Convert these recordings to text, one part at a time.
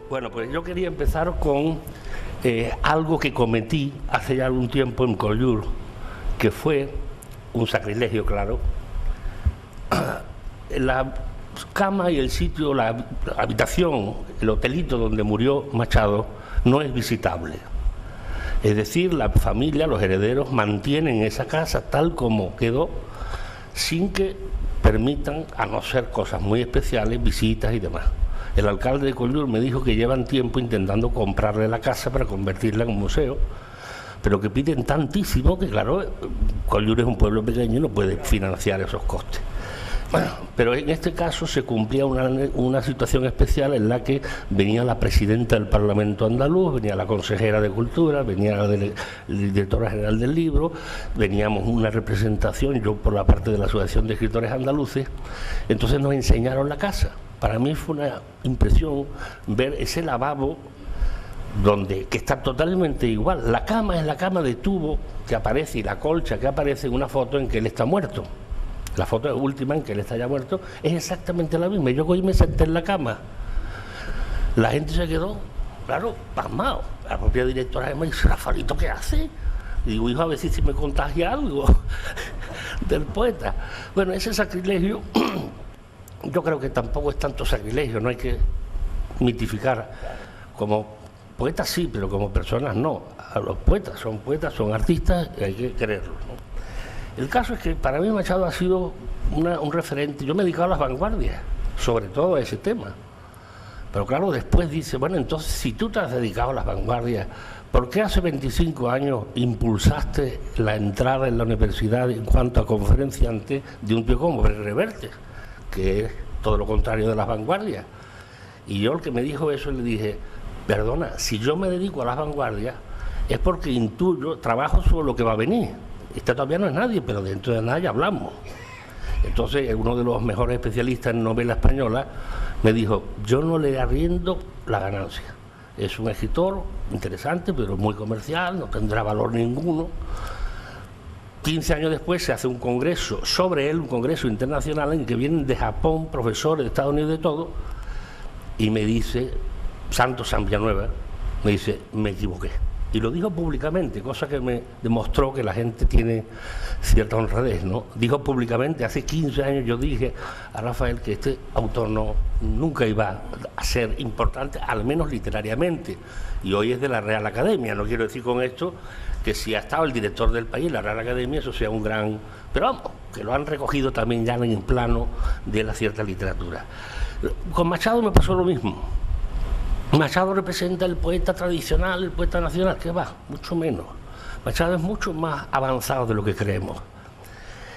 Bueno, pues yo quería empezar con algo que cometí hace ya algún tiempo en Collioure, que fue un sacrilegio, claro. La cama y el sitio, la habitación, el hotelito donde murió Machado no es visitable. Es decir, la familia, los herederos mantienen esa casa tal como quedó, sin que permitan, a no ser cosas muy especiales, visitas y demás. El alcalde de Collioure me dijo que llevan tiempo intentando comprarle la casa para convertirla en un museo, pero que piden tantísimo que, claro, Collioure es un pueblo pequeño y no puede financiar esos costes. Bueno, pero en este caso se cumplía una situación especial en la que venía la presidenta del Parlamento andaluz, venía la consejera de Cultura, venía la directora general del libro, veníamos una representación, yo por la parte de la Asociación de Escritores Andaluces, entonces nos enseñaron la casa. Para mí fue una impresión ver ese lavabo que está totalmente igual. La cama es la cama de tubo que aparece y la colcha que aparece en una foto en que él está muerto. La foto última en que él está ya muerto es exactamente la misma. Yo hoy me senté en la cama. La gente se quedó, claro, pasmado. La propia directora me dice: Rafaelito, ¿qué hace? Y digo: hijo, a ver si me contagia algo del poeta. Bueno, ese sacrilegio, yo creo que tampoco es tanto sacrilegio, no hay que mitificar. Como poetas sí, pero como personas no. A los poetas, son artistas y hay que quererlos, ¿no? El caso es que para mí Machado ha sido un referente. Yo me he dedicado a las vanguardias, sobre todo a ese tema. Pero claro, después dice: bueno, entonces si tú te has dedicado a las vanguardias, ¿por qué hace 25 años impulsaste la entrada en la universidad en cuanto a conferenciante de un tío como Reverte, que es todo lo contrario de las vanguardias? Y yo, el que me dijo eso, le dije: perdona, si yo me dedico a las vanguardias es porque intuyo, trabajo sobre lo que va a venir. Este todavía no es nadie, pero dentro de nada ya hablamos. Entonces, uno de los mejores especialistas en novela española me dijo: yo no le arriendo la ganancia. Es un escritor interesante, pero muy comercial, no tendrá valor ninguno. 15 años después se hace un congreso sobre él, un congreso internacional en que vienen de Japón, profesores de Estados Unidos, de todo, y me dice, Santos San Villanueva, me dice: me equivoqué. Y lo dijo públicamente, cosa que me demostró que la gente tiene cierta honradez, ¿no? Dijo públicamente: hace 15 años yo dije a Rafael que este autor nunca iba a ser importante, al menos literariamente. Y hoy es de la Real Academia. No quiero decir con esto que si ha estado el director del país, la Real Academia, eso sea un gran... Pero vamos, que lo han recogido también ya en el plano de la cierta literatura. Con Machado me pasó lo mismo. Machado representa el poeta tradicional, el poeta nacional, que va, mucho menos. Machado es mucho más avanzado de lo que creemos.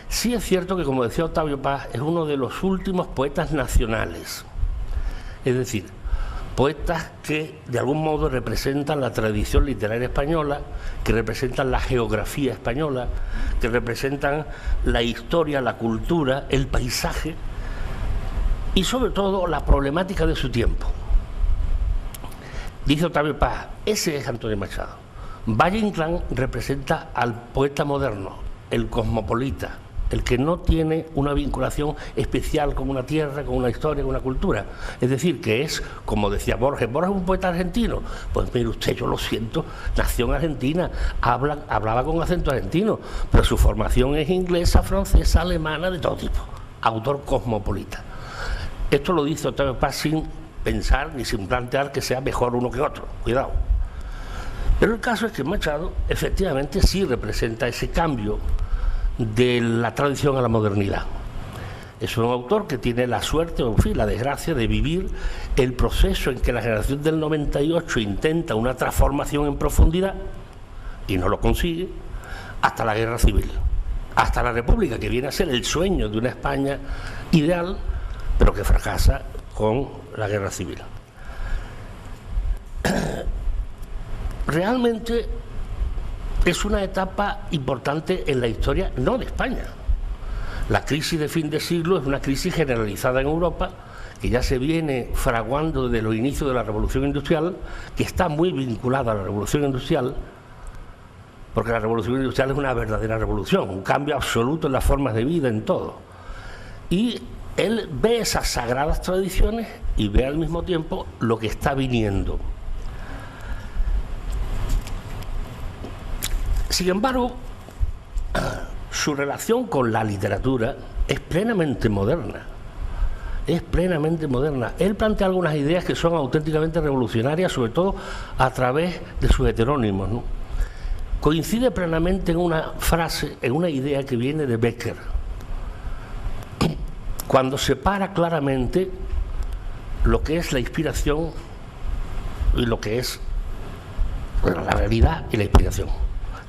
Sí es cierto que, como decía Octavio Paz, es uno de los últimos poetas nacionales. Es decir, poetas que de algún modo representan la tradición literaria española, que representan la geografía española, que representan la historia, la cultura, el paisaje y sobre todo la problemática de su tiempo. Dice Octavio Paz: ese es Antonio Machado. Valle Inclán representa al poeta moderno, el cosmopolita, el que no tiene una vinculación especial con una tierra, con una historia, con una cultura. Es decir, que es, como decía Borges, ¿Borges es un poeta argentino? Pues mire usted, yo lo siento, nació en Argentina, hablaba con acento argentino, pero su formación es inglesa, francesa, alemana, de todo tipo. Autor cosmopolita. Esto lo dice Octavio Paz sin pensar ni sin plantear que sea mejor uno que otro, cuidado. Pero el caso es que Machado efectivamente sí representa ese cambio de la tradición a la modernidad. Es un autor que tiene la suerte, o en fin, la desgracia de vivir el proceso en que la generación del 98 intenta una transformación en profundidad y no lo consigue, hasta la Guerra Civil, hasta la República, que viene a ser el sueño de una España ideal, pero que fracasa con la Guerra Civil. Realmente es una etapa importante en la historia, no de España. La crisis de fin de siglo es una crisis generalizada en Europa, que ya se viene fraguando desde los inicios de la Revolución Industrial, que está muy vinculada a la Revolución Industrial, porque la Revolución Industrial es una verdadera revolución, un cambio absoluto en las formas de vida, en todo. Y él ve esas sagradas tradiciones y ve al mismo tiempo lo que está viniendo. Sin embargo, su relación con la literatura es plenamente moderna. Es plenamente moderna. Él plantea algunas ideas que son auténticamente revolucionarias, sobre todo a través de sus heterónimos, ¿no? Coincide plenamente en una frase, en una idea que viene de Becker, cuando separa claramente lo que es la inspiración y lo que es la realidad y la inspiración.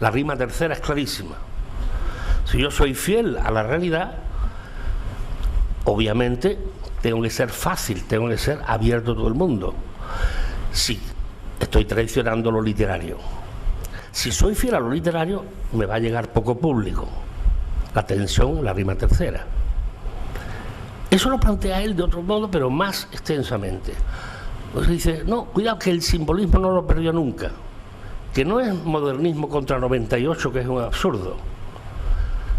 La rima tercera es clarísima. Si yo soy fiel a la realidad, obviamente tengo que ser fácil, tengo que ser abierto a todo el mundo. Si estoy traicionando lo literario. Si soy fiel a lo literario, me va a llegar poco público. La tensión, la rima tercera. Eso lo plantea él de otro modo, pero más extensamente. Entonces dice, no, cuidado que el simbolismo no lo perdió nunca. Que no es modernismo contra 98, que es un absurdo.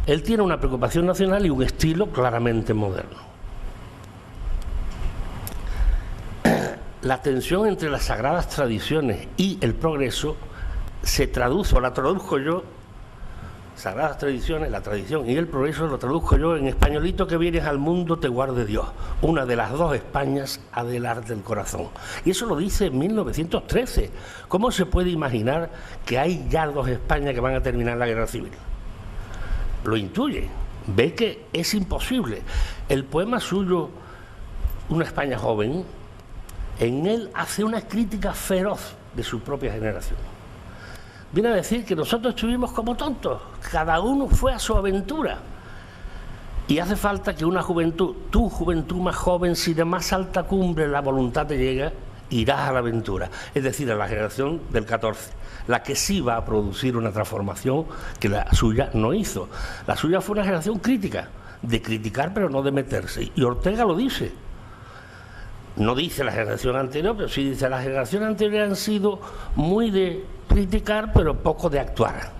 Él tiene una preocupación nacional y un estilo claramente moderno. La tensión entre las sagradas tradiciones y el progreso se traduce, o la traduzco yo, sagradas tradiciones, la tradición y el progreso lo traduzco yo en españolito que vienes al mundo te guarde Dios. Una de las dos Españas ha del arte del corazón. Y eso lo dice en 1913. ¿Cómo se puede imaginar que hay ya dos Españas que van a terminar la guerra civil? Lo intuye, ve que es imposible. El poema suyo, Una España joven, en él hace una crítica feroz de su propia generación. Viene a decir que nosotros estuvimos como tontos, cada uno fue a su aventura. Y hace falta que una juventud, tu juventud más joven, si de más alta cumbre la voluntad te llega, irás a la aventura. Es decir, a la generación del 14, la que sí va a producir una transformación que la suya no hizo. La suya fue una generación crítica, de criticar pero no de meterse. Y Ortega lo dice. No dice la generación anterior, pero sí dice la generación anterior han sido muy de criticar, pero poco de actuar.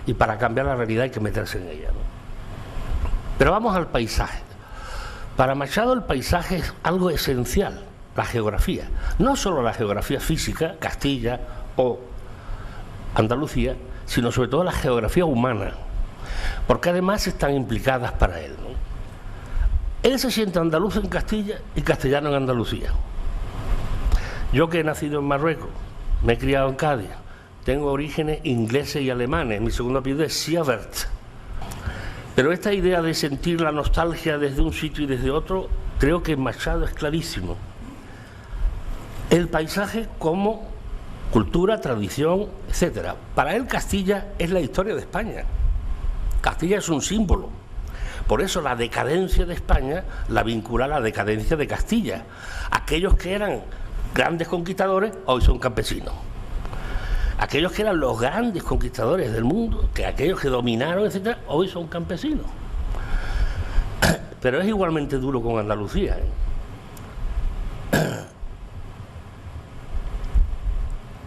Y para cambiar la realidad hay que meterse en ella, ¿no? Pero vamos al paisaje. Para Machado el paisaje es algo esencial, la geografía. No solo la geografía física, Castilla o Andalucía, sino sobre todo la geografía humana, porque además están implicadas para él, ¿no? Él se siente andaluz en Castilla y castellano en Andalucía. Yo que he nacido en Marruecos, me he criado en Cádiz, tengo orígenes ingleses y alemanes, mi segundo apellido es Sievert. Pero esta idea de sentir la nostalgia desde un sitio y desde otro, creo que en Machado es clarísimo. El paisaje como cultura, tradición, etcétera. Para él Castilla es la historia de España. Castilla es un símbolo. Por eso la decadencia de España la vincula a la decadencia de Castilla. Aquellos que eran grandes conquistadores hoy son campesinos. Aquellos que eran los grandes conquistadores del mundo, que aquellos que dominaron, etcétera, hoy son campesinos. Pero es igualmente duro con Andalucía, ¿eh?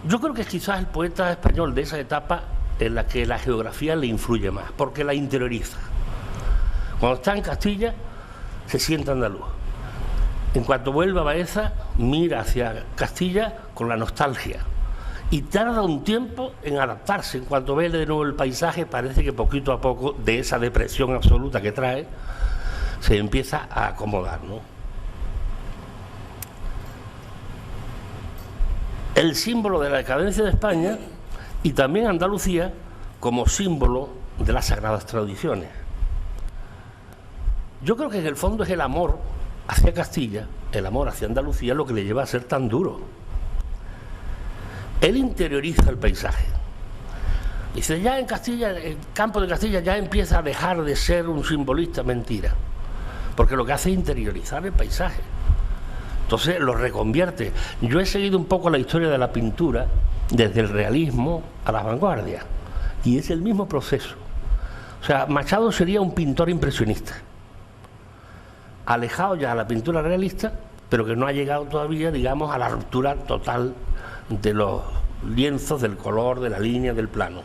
Yo creo que es quizás el poeta español de esa etapa en la que la geografía le influye más, porque la interioriza. Cuando está en Castilla, se siente andaluz. En cuanto vuelve a Baeza, mira hacia Castilla con la nostalgia. Y tarda un tiempo en adaptarse. En cuanto ve de nuevo el paisaje, parece que poquito a poco, de esa depresión absoluta que trae, se empieza a acomodar, ¿no? El símbolo de la decadencia de España y también Andalucía como símbolo de las sagradas tradiciones. Yo creo que en el fondo es el amor hacia Castilla, el amor hacia Andalucía, lo que le lleva a ser tan duro. Él interioriza el paisaje. Dice, ya en Castilla, el campo de Castilla ya empieza a dejar de ser un simbolista, mentira. Porque lo que hace es interiorizar el paisaje. Entonces lo reconvierte. Yo he seguido un poco la historia de la pintura desde el realismo a la vanguardia. Y es el mismo proceso. O sea, Machado sería un pintor impresionista, alejado ya a la pintura realista, pero que no ha llegado todavía, digamos, a la ruptura total de los lienzos, del color, de la línea, del plano.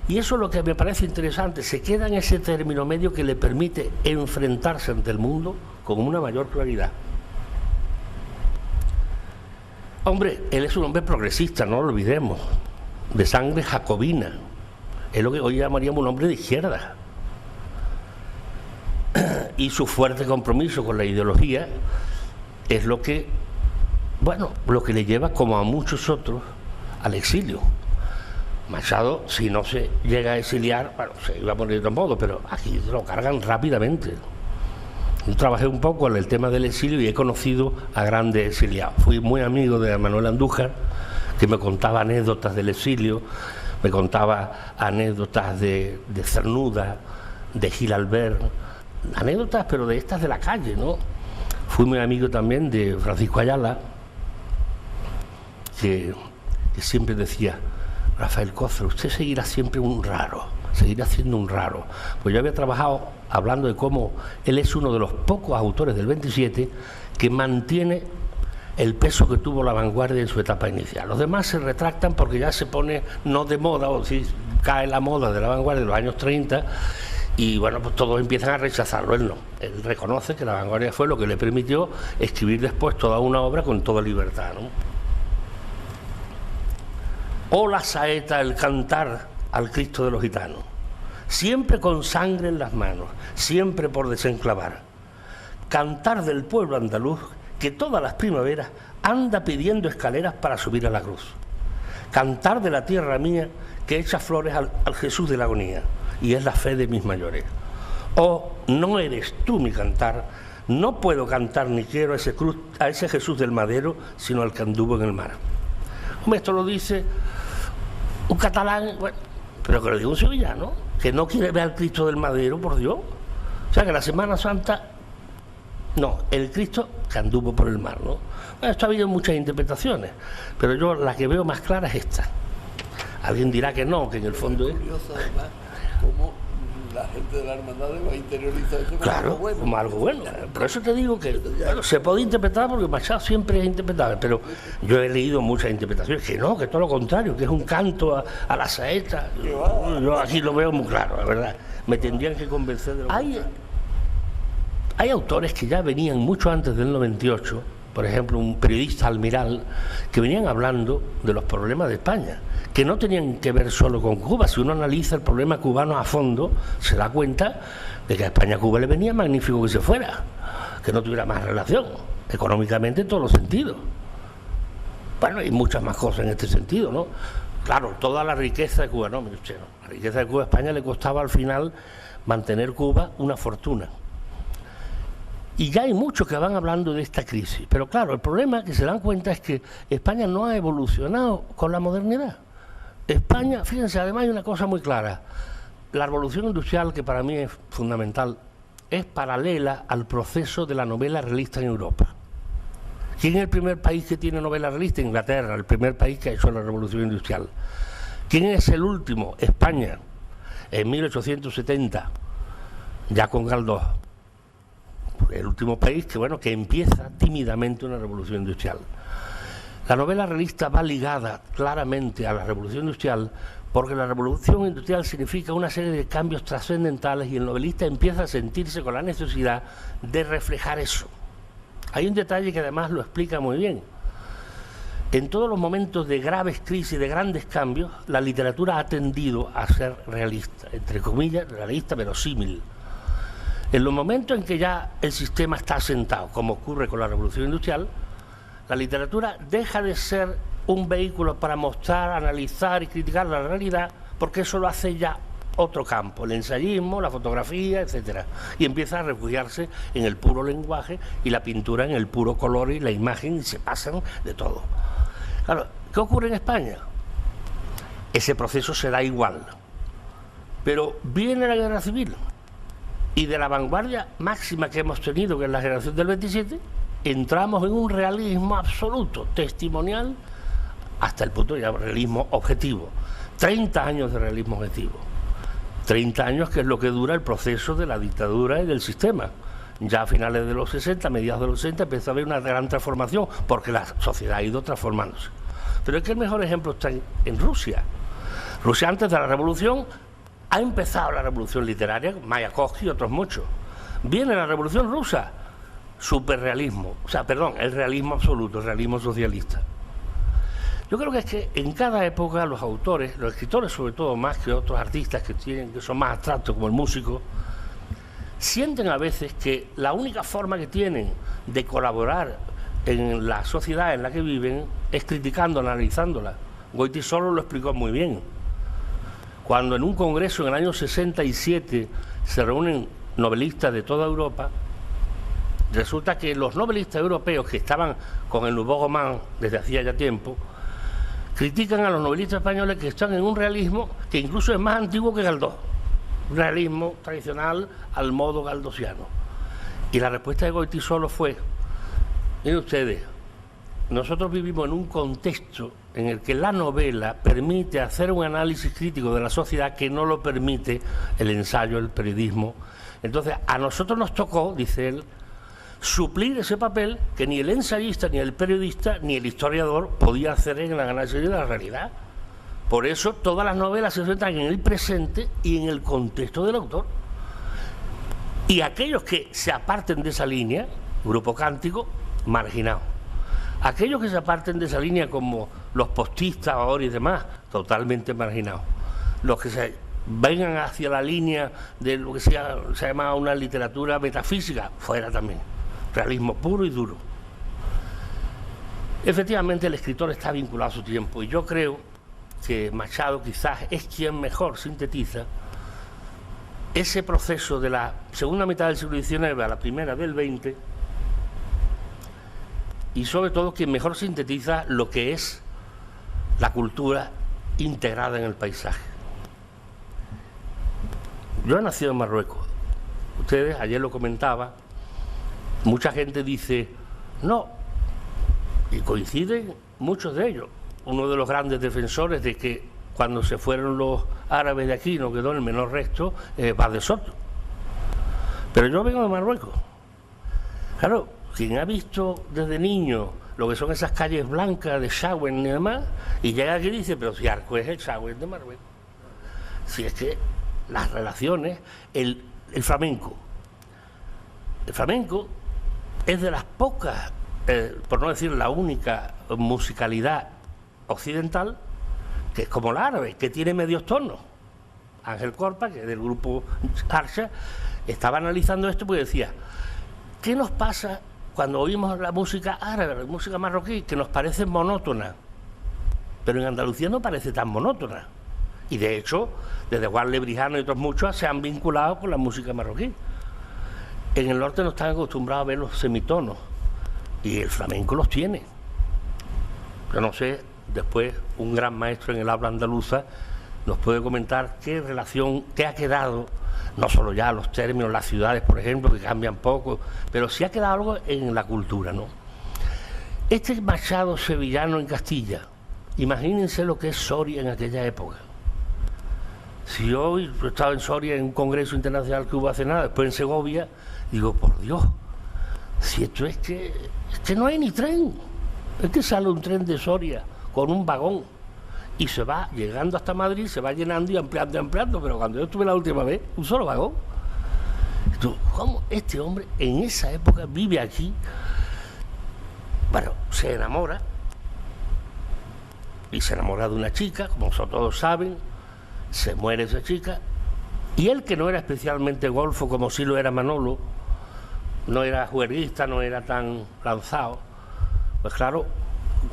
Y eso es lo que me parece interesante, se queda en ese término medio que le permite enfrentarse ante el mundo con una mayor claridad. Hombre, él es un hombre progresista, no lo olvidemos, de sangre jacobina, es lo que hoy llamaríamos un hombre de izquierda. Y su fuerte compromiso con la ideología es lo que, bueno, lo que le lleva, como a muchos otros, al exilio. Machado, si no se llega a exiliar, bueno, se iba a poner de otro modo, pero aquí lo cargan rápidamente. Yo trabajé un poco en el tema del exilio y he conocido a grandes exiliados. Fui muy amigo de Manuel Andújar, que me contaba anécdotas del exilio, me contaba anécdotas de Cernuda, de Gil Albert, anécdotas pero de estas de la calle, ¿no? Fui muy amigo también de Francisco Ayala, que siempre decía: Rafael Cózar, usted seguirá siempre un raro, seguirá siendo un raro. Pues yo había trabajado hablando de cómo él es uno de los pocos autores del 27 que mantiene el peso que tuvo La Vanguardia en su etapa inicial. Los demás se retractan porque ya se pone no de moda, o si cae la moda de La Vanguardia de los años 30, y bueno, pues todos empiezan a rechazarlo. Él no, él reconoce que La Vanguardia fue lo que le permitió escribir después toda una obra con toda libertad, ¿no? O la saeta, el cantar al Cristo de los gitanos, siempre con sangre en las manos, siempre por desenclavar. Cantar del pueblo andaluz que todas las primaveras anda pidiendo escaleras para subir a la cruz. Cantar de la tierra mía que echa flores al Jesús de la agonía, y es la fe de mis mayores. Oh, no eres tú mi cantar, no puedo cantar ni quiero a ese Jesús del madero, sino al que anduvo en el mar. Esto lo dice un catalán, bueno, pero que lo diga un sevillano, que no quiere ver al Cristo del madero, por Dios. O sea, que la Semana Santa, no, el Cristo que anduvo por el mar, ¿no? Bueno, esto ha habido muchas interpretaciones, pero yo la que veo más clara es esta. Alguien dirá que no, que en el fondo es... curioso, además, cómo la gente de la hermandad va a interiorizar eso como claro, algo bueno. como algo bueno. Por eso te digo que bueno, se puede interpretar, porque Machado siempre es interpretable, pero yo he leído muchas interpretaciones que no, que todo lo contrario, que es un canto a la saeta. Yo aquí lo veo muy claro, la verdad. Me tendrían que convencer de lo contrario. Hay autores que ya venían mucho antes del 98, por ejemplo, un periodista Almiral, que venían hablando de los problemas de España, que no tenían que ver solo con Cuba. Si uno analiza el problema cubano a fondo, se da cuenta de que a España Cuba le venía magnífico que se fuera, que no tuviera más relación, económicamente en todos los sentidos. Bueno, hay muchas más cosas en este sentido, ¿no? Claro, toda la riqueza de Cuba, no, mire usted, no. La riqueza de Cuba a España le costaba al final mantener Cuba una fortuna. Y ya hay muchos que van hablando de esta crisis, pero claro, el problema que se dan cuenta es que España no ha evolucionado con la modernidad. España, fíjense, además hay una cosa muy clara: la revolución industrial, que para mí es fundamental, es paralela al proceso de la novela realista en Europa. ¿Quién es el primer país que tiene novela realista? Inglaterra, el primer país que ha hecho la revolución industrial. ¿Quién es el último? España, en 1870, ya con Galdós. El último país que, bueno, que empieza tímidamente una revolución industrial. La novela realista va ligada claramente a la revolución industrial, porque la revolución industrial significa una serie de cambios trascendentales y el novelista empieza a sentirse con la necesidad de reflejar eso. Hay un detalle que además lo explica muy bien. En todos los momentos de graves crisis, de grandes cambios, la literatura ha tendido a ser realista, entre comillas, realista, verosímil. En los momentos en que ya el sistema está asentado, como ocurre con la revolución industrial, la literatura deja de ser un vehículo para mostrar, analizar y criticar la realidad, porque eso lo hace ya otro campo, el ensayismo, la fotografía, etcétera, y empieza a refugiarse en el puro lenguaje y la pintura en el puro color y la imagen, y se pasan de todo. Claro, ¿qué ocurre en España? Ese proceso se da igual, pero viene la guerra civil. Y de la vanguardia máxima que hemos tenido, que es la generación del 27, entramos en un realismo absoluto, testimonial, hasta el punto de realismo objetivo. 30 años de realismo objetivo. 30 años, que es lo que dura el proceso de la dictadura y del sistema. Ya a finales de los 60, mediados de los 60, empezó a haber una gran transformación, porque la sociedad ha ido transformándose. Pero es que el mejor ejemplo está en Rusia. Rusia antes de la revolución ha empezado la revolución literaria, Mayakovsky y otros muchos. Viene la revolución rusa, superrealismo, o sea, perdón, el realismo absoluto, el realismo socialista. Yo creo que es que en cada época los autores, los escritores sobre todo más que otros artistas que son más abstractos como el músico, sienten a veces que la única forma que tienen de colaborar en la sociedad en la que viven es criticando, analizándola. Goytisolo lo explicó muy bien. Cuando en un congreso en el año 67 se reúnen novelistas de toda Europa, resulta que los novelistas europeos que estaban con el Nouveau Roman desde hacía ya tiempo, critican a los novelistas españoles que están en un realismo que incluso es más antiguo que Galdós, un realismo tradicional al modo galdosiano. Y la respuesta de Goytisolo fue: miren ustedes, nosotros vivimos en un contexto en el que la novela permite hacer un análisis crítico de la sociedad que no lo permite el ensayo, el periodismo. Entonces, a nosotros nos tocó, dice él, suplir ese papel que ni el ensayista, ni el periodista, ni el historiador podía hacer en el análisis de la realidad. Por eso todas las novelas se centran en el presente y en el contexto del autor. Y aquellos que se aparten de esa línea, Grupo Cántico, marginados. Aquellos que se aparten de esa línea, como los postistas ahora y demás, totalmente marginados. Los que se vengan hacia la línea de lo que se llama una literatura metafísica, fuera también. Realismo puro y duro. Efectivamente, el escritor está vinculado a su tiempo, y yo creo que Machado quizás es quien mejor sintetiza ese proceso de la segunda mitad del siglo XIX a la primera del XX, y sobre todo quien mejor sintetiza lo que es la cultura integrada en el paisaje. Yo he nacido en Marruecos. Ustedes, ayer lo comentaba, mucha gente dice, no, y coinciden muchos de ellos. Uno de los grandes defensores de que cuando se fueron los árabes de aquí no quedó el menor resto, Paz de Soto. Pero yo vengo de Marruecos. Claro, quien ha visto desde niño lo que son esas calles blancas de Chauen y demás, y llega aquí y dice, pero si Arco es el Chauen de Marruecos. Si es que las relaciones, el flamenco. El flamenco es de las pocas, por no decir la única, musicalidad occidental que es como el árabe, que tiene medios tonos. Ángel Corpa, que es del grupo Archa, estaba analizando esto porque decía, ¿qué nos pasa cuando oímos la música árabe, la música marroquí, que nos parece monótona? Pero en Andalucía no parece tan monótona. Y de hecho, desde Juan Lebrijano y otros muchos se han vinculado con la música marroquí. En el norte no están acostumbrados a ver los semitonos, y el flamenco los tiene. Yo no sé, después un gran maestro en el habla andaluza nos puede comentar qué relación, qué ha quedado, no solo ya los términos, las ciudades, por ejemplo, que cambian poco, pero sí ha quedado algo en la cultura, ¿no? Este Machado sevillano en Castilla, imagínense lo que es Soria en aquella época. Si hoy he estado en Soria en un congreso internacional que hubo hace nada, después en Segovia, digo, por Dios, si esto es que no hay ni tren, es que sale un tren de Soria con un vagón y se va llegando hasta Madrid, se va llenando y ampliando, pero cuando yo estuve la última vez, un solo vagón. Entonces, ¿cómo este hombre en esa época vive aquí? Bueno, se enamora, y se enamora de una chica, como todos saben, se muere esa chica, y él, que no era especialmente golfo como sí lo era Manolo, no era juerguista, no era tan lanzado, pues claro,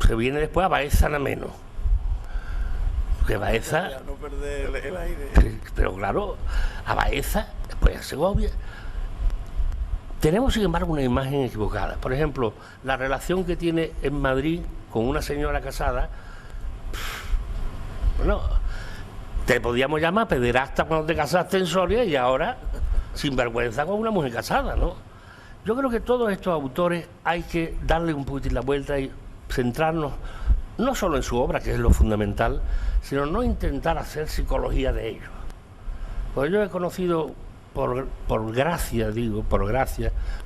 se viene después a Baeza nada menos. Que Baeza, no perder el aire. pero claro, a Baeza, después a Segovia. Tenemos, sin embargo, una imagen equivocada. Por ejemplo, la relación que tiene en Madrid con una señora casada, bueno, te podíamos llamar pederasta cuando te casaste en Soria, y ahora sinvergüenza con una mujer casada, ¿no? Yo creo que todos estos autores hay que darle un poquitín la vuelta y centrarnos no solo en su obra, que es lo fundamental, sino no intentar hacer psicología de ellos. Pues yo he conocido, por gracia,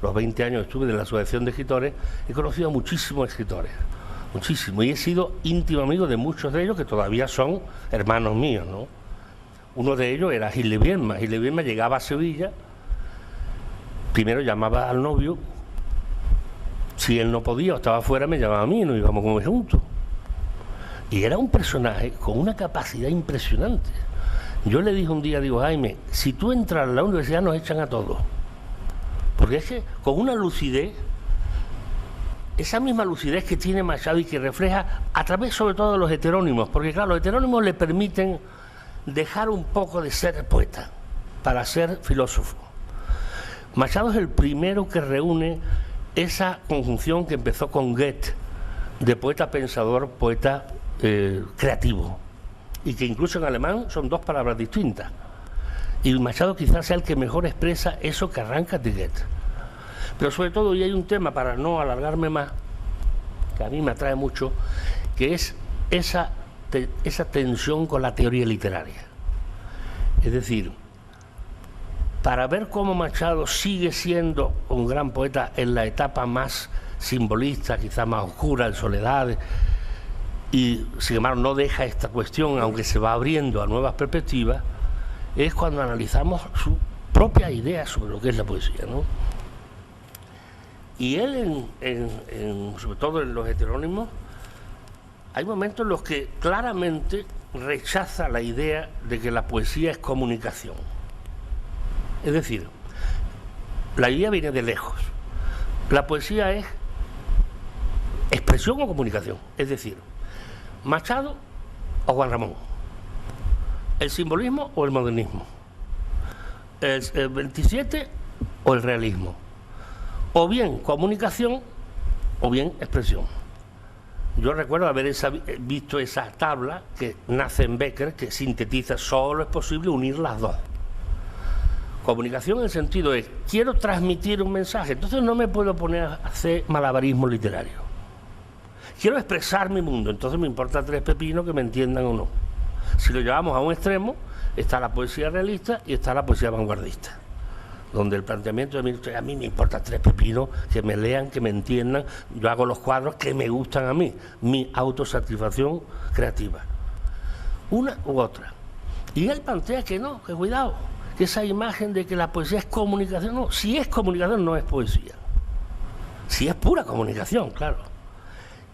los 20 años que estuve en la Asociación de Escritores, he conocido a muchísimos escritores, muchísimo, y he sido íntimo amigo de muchos de ellos que todavía son hermanos míos, ¿no? Uno de ellos era Gil de Viedma. Gil de Viedma llegaba a Sevilla, primero llamaba al novio, si él no podía o estaba fuera me llamaba a mí y nos íbamos a comer juntos. Y era un personaje con una capacidad impresionante. Yo le dije un día, digo, Jaime, si tú entras a la universidad nos echan a todos. Porque es que con una lucidez, esa misma lucidez que tiene Machado y que refleja a través sobre todo de los heterónimos, porque claro, los heterónimos le permiten dejar un poco de ser poeta para ser filósofo. Machado es el primero que reúne esa conjunción que empezó con Goethe, de poeta pensador, poeta creativo, y que incluso en alemán son dos palabras distintas. Y Machado quizás sea el que mejor expresa eso que arranca de Goethe. Pero sobre todo, y hay un tema para no alargarme más, que a mí me atrae mucho, que es esa tensión con la teoría literaria. Es decir, para ver cómo Machado sigue siendo un gran poeta en la etapa más simbolista, quizá más oscura, en Soledades, y sin embargo no deja esta cuestión, aunque se va abriendo a nuevas perspectivas, es cuando analizamos su propia idea sobre lo que es la poesía, ¿no? Y él, sobre todo en los heterónimos, hay momentos en los que claramente rechaza la idea de que la poesía es comunicación. Es decir, la idea viene de lejos. La poesía es expresión o comunicación. Es decir, Machado o Juan Ramón, el simbolismo o el modernismo, el 27 o el realismo, o bien comunicación o bien expresión. Yo recuerdo haber visto esa tabla que nace en Becker, que sintetiza: solo es posible unir las dos. Comunicación en el sentido es, quiero transmitir un mensaje, entonces no me puedo poner a hacer malabarismo literario. Quiero expresar mi mundo, entonces me importa tres pepinos que me entiendan o no. Si lo llevamos a un extremo, está la poesía realista y está la poesía vanguardista, donde el planteamiento de a mí me importa tres pepinos, que me lean, que me entiendan, yo hago los cuadros que me gustan a mí, mi autosatisfacción creativa. Una u otra. Y él plantea que no, que cuidado, que esa imagen de que la poesía es comunicación, no, si es comunicación no es poesía. Si es pura comunicación, claro.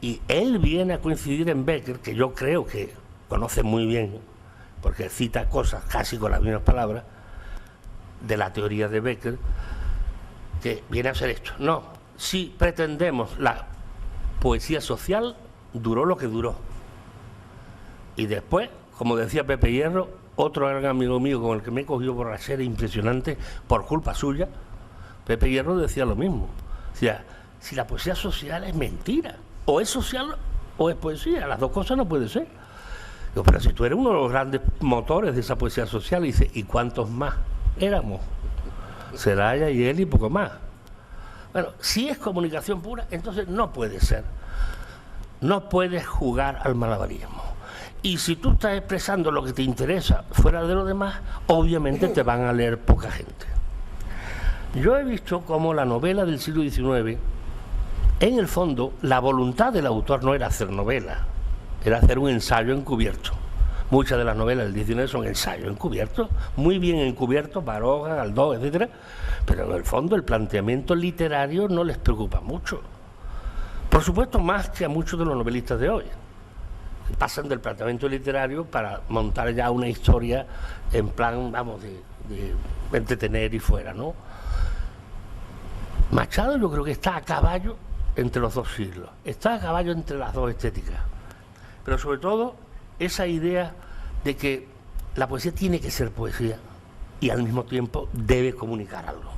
Y él viene a coincidir en Becker, que yo creo que conoce muy bien, porque cita cosas casi con las mismas palabras, de la teoría de Becker, que viene a ser esto. No, si pretendemos la poesía social, duró lo que duró. Y después, como decía Pepe Hierro, otro gran amigo mío con el que me he cogido borrachera impresionante por culpa suya, Pepe Hierro decía lo mismo. Decía, si la poesía social es mentira, o es social o es poesía, las dos cosas no pueden ser. Digo, pero si tú eres uno de los grandes motores de esa poesía social, y dice, ¿y cuántos más éramos? Celaya y él y poco más. Bueno, si es comunicación pura, entonces no puede ser. No puedes jugar al malabarismo. Y si tú estás expresando lo que te interesa fuera de lo demás, obviamente te van a leer poca gente. Yo he visto cómo la novela del siglo XIX, en el fondo, la voluntad del autor no era hacer novela, era hacer un ensayo encubierto. Muchas de las novelas del XIX son ensayos encubiertos, muy bien encubiertos, Baroja, Galdós, etcétera, pero en el fondo el planteamiento literario no les preocupa mucho. Por supuesto, más que a muchos de los novelistas de hoy. Pasan del planteamiento literario para montar ya una historia en plan, vamos, de entretener y fuera, ¿no? Machado yo creo que está a caballo entre los dos siglos, está a caballo entre las dos estéticas, pero sobre todo esa idea de que la poesía tiene que ser poesía y al mismo tiempo debe comunicar algo.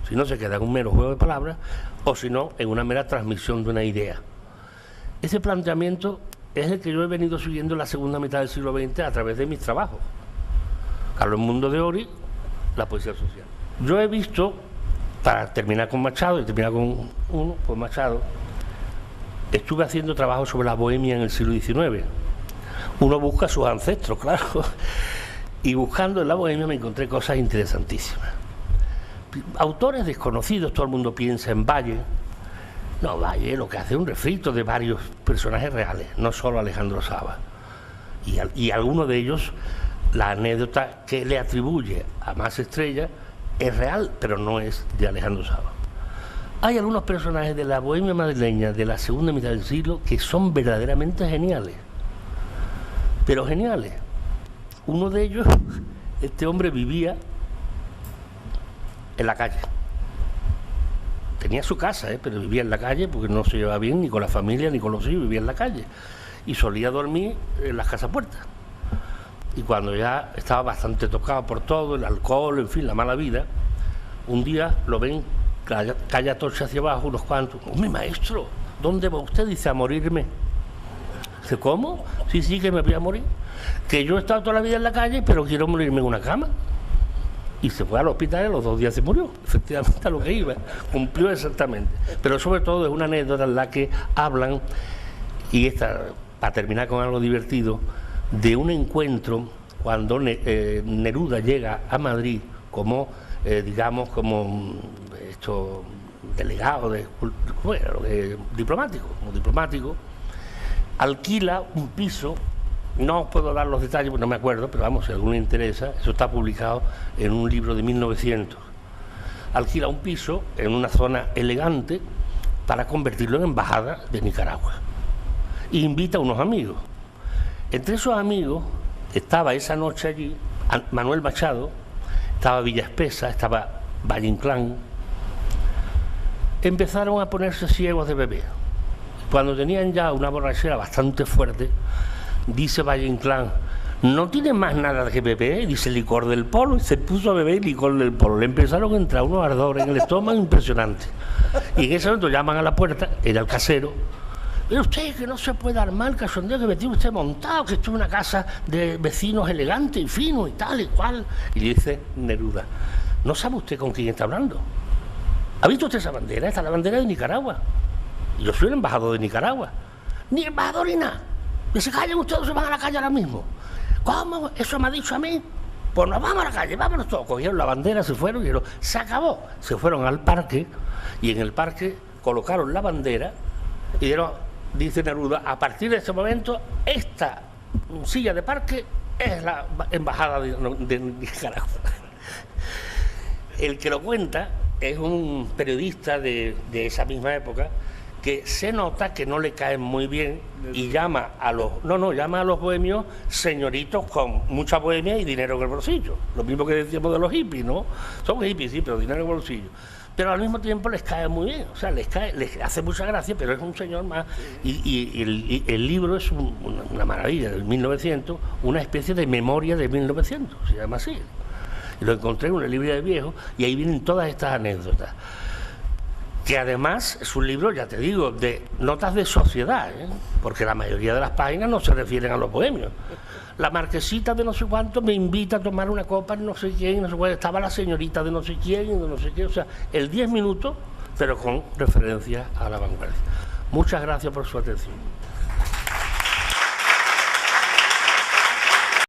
Si no, se queda en un mero juego de palabras, o si no, en una mera transmisión de una idea. Ese planteamiento es el que yo he venido siguiendo en la segunda mitad del siglo XX a través de mis trabajos. Carlos Mundo de Ori, la poesía social. Yo he visto, para terminar con Machado y terminar con Machado, estuve haciendo trabajo sobre la bohemia en el siglo XIX. Uno busca a sus ancestros, claro, y buscando en la bohemia me encontré cosas interesantísimas. Autores desconocidos, todo el mundo piensa en Valle, No, Valle lo que hace es un refrito de varios personajes reales, no solo Alejandro Saba. Y alguno de ellos, la anécdota que le atribuye a Más Estrella es real, pero no es de Alejandro Saba. Hay algunos personajes de la bohemia madrileña de la segunda mitad del siglo que son verdaderamente geniales, pero geniales. Uno de ellos, este hombre vivía en la calle. Tenía su casa, pero vivía en la calle porque no se llevaba bien ni con la familia ni con los hijos, vivía en la calle. Y solía dormir en las casas puertas. Y cuando ya estaba bastante tocado por todo, el alcohol, en fin, la mala vida, un día lo ven, calla torcha hacia abajo unos cuantos. ¡Mi maestro! ¿Dónde va usted? Dice, a morirme. Dice, ¿cómo? Sí, que me voy a morir. Que yo he estado toda la vida en la calle, pero quiero morirme en una cama. Y se fue al hospital y a los 2 días se murió. Efectivamente, a lo que iba. Cumplió exactamente. Pero sobre todo es una anécdota en la que hablan, y esta, para terminar con algo divertido, de un encuentro cuando Neruda llega a Madrid como, digamos, como delegado diplomático, alquila un piso. No os puedo dar los detalles porque no me acuerdo, pero vamos, si a alguno le interesa, eso está publicado en un libro de 1900. Alquila un piso en una zona elegante para convertirlo en embajada de Nicaragua. E invita a unos amigos. Entre esos amigos estaba esa noche allí Manuel Machado, estaba Villa Espesa, estaba Valle Inclán. Empezaron a ponerse ciegos de beber. Cuando tenían ya una borrachera bastante fuerte, dice Valle Inclán, ¿no tiene más nada que beber? Dice, licor del Polo. Y se puso a beber licor del Polo. Le empezaron a entrar unos ardores en el estómago impresionantes. Y en ese momento llaman a la puerta, era el casero. Pero usted, que no se puede armar el cachondeo que me tiene usted montado, que esto es una casa de vecinos elegantes y finos y tal y cual. Y le dice Neruda, ¿no sabe usted con quién está hablando? ¿Ha visto usted esa bandera? Esta es la bandera de Nicaragua. Y yo soy el embajador de Nicaragua. Ni embajador ni nada. Y se callen ustedes, se van a la calle ahora mismo. ¿Cómo? ¿Eso me ha dicho a mí? Pues nos vamos a la calle, vámonos todos. Cogieron la bandera, se fueron y dijeron, se acabó. Se fueron al parque y en el parque colocaron la bandera y dijeron, dice Neruda, a partir de este momento, esta silla de parque es la embajada de Nicaragua. El que lo cuenta es un periodista de esa misma época que se nota que no le caen muy bien y llama a los bohemios señoritos con mucha bohemia y dinero en el bolsillo. Lo mismo que decíamos de los hippies, ¿no? Son hippies, sí, pero dinero en el bolsillo. Pero al mismo tiempo les cae muy bien, o sea, les hace mucha gracia, pero es un señor más. Y el libro es una maravilla, del 1900, una especie de memoria de 1900, se llama así. Y lo encontré en una librería de viejos y ahí vienen todas estas anécdotas. Que además es un libro, ya te digo, de notas de sociedad, porque la mayoría de las páginas no se refieren a los bohemios. La marquesita de no sé cuánto me invita a tomar una copa, no sé quién, no sé cuál, estaba la señorita de no sé quién, de no sé qué, o sea, el 10 minutos, pero con referencia a la vanguardia. Muchas gracias por su atención.